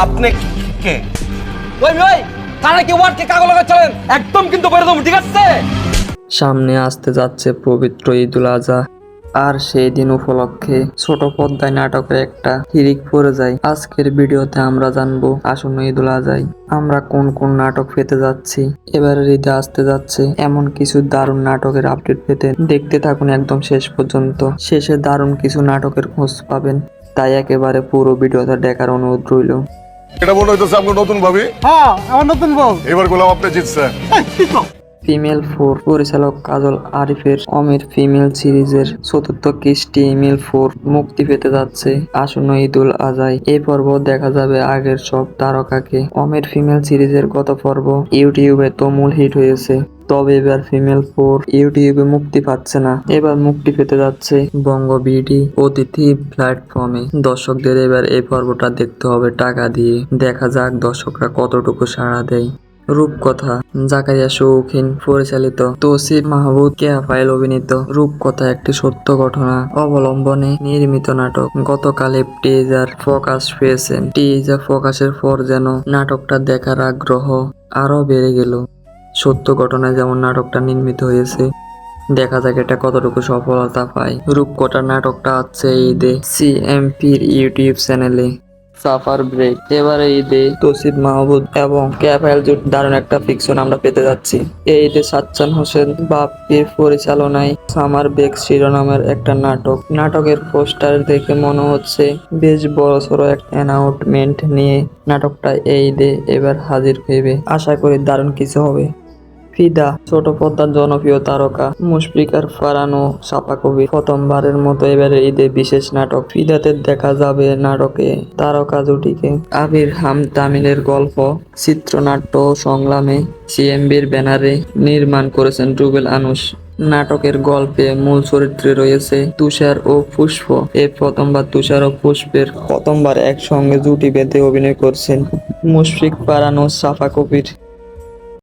আপনি কে? ওই কানে কি ওয়ার্ড কে কাগজ লাগা চলেন একদম কিন্তু বলে দেবো, ঠিক আছে? সামনে আসতে যাচ্ছে পবিত্র ঈদুল আজহা, আর সেই দিন উপলক্ষে ছোট পর্দায় নাটকের একটা হিড়িক পড়ে যায়। আজকের ভিডিওতে আমরা জানবো আসন্ন ঈদুল আজহায় আমরা কোন কোন নাটক পেতে যাচ্ছি, এবারের ঈদে আসতে যাচ্ছে এমন কিছু দারুণ নাটকের আপডেট পেতে দেখতে থাকুন একদম শেষ পর্যন্ত। শেষে দারুণ কিছু নাটকের খোঁজ পাবেন, তাই একেবারে পুরো ভিডিওটা দেখার অনুরোধ রইল। এটা মনে হইতেছে আপনার নতুন ভাবি। হ্যাঁ, আমার নতুন বউ। এবার গোলাম আপনি জিতছেন। ফিমেল 4 পরিচালক কাজল আরিফের অমির ফিমেল সিরিজের চতুর্থ কিস্তি ইমেল 4 মুক্তি পেতে যাচ্ছে আসন্ন ঈদুল আজহায়। এই পর্ব দেখা যাবে আগের সব তারকাকে। অমির ফিমেল সিরিজের গত পর্ব ইউটিউবে তুমুল হিট হয়েছে, তবে এবার ফিমেল 4 ইউটিউবে মুক্তি পাচ্ছে না, এবার মুক্তি পেতে যাচ্ছে বঙ্গ বিডি অতিথি প্ল্যাটফর্মে। দর্শকদের এবার এই পর্বটা দেখতে হবে টাকা দিয়ে। দেখা যাক দর্শকরা কতটুকু সাড়া দেয়। রূপকথা জাকারিয়া শৌখিন পরিচালিত, তৌসিফ মাহমুদ কেয়াফাইল অভিনীত রূপকথা একটি সত্য ঘটনা অবলম্বনে নির্মিত নাটক। গতকাল টিজার প্রকাশ পেয়েছেন। টিজার প্রকাশের পর যেন নাটকটা দেখার আগ্রহ আরো বেড়ে গেল। সত্য ঘটনায় যেমন নাটকটা নির্মিত হয়েছে, দেখা যাক এটা কতটুকু সফলতা পায়। রূপকথার নাটকটা আছে ঈদে সিএমপির ইউটিউব চ্যানেলে। সাফার ব্রেক এবারে ঈদে তৌসিফ মাহমুদ এবং ক্যাফাইল জুট দারুণ একটা ফিকশন আমরা পেতে যাচ্ছি। এই ঈদে সাচ্চান হোসেন বাপ্পির পরিচালনায় সামার ব্রেক শিরোনামের একটা নাটক। নাটকের পোস্টার দেখে মনে হচ্ছে বেশ বড়সড় একটা অ্যানাউন্সমেন্ট নিয়ে নাটকটা এই ঈদে এবার হাজির হইবে। আশা করি দারুণ কিছু হবে। ফিদা ছোট পর্দার জনপ্রিয় তারকা মুশফিকার ফারহান ও সাফা কবির প্রথমবারের মতো এবারে ঈদে বিশেষ নাটক ফিদাতে দেখা যাবে নাটকে তারকা জুটিকে। আবির হাম তামিলের গল্প চিত্রনাট্য সংগ্রামে সিএমবির ব্যানারে নির্মাণ করেছেন রুবেল আনুশ। নাটকের গল্পে মূল চরিত্রে রয়েছে তুষার ও পুষ্প। এই প্রথমবার তুষার ও পুষ্পের প্রথমবার একসঙ্গে জুটি বেঁধে অভিনয় করছেন মুশফিক ফারহান ও সাফা কবির।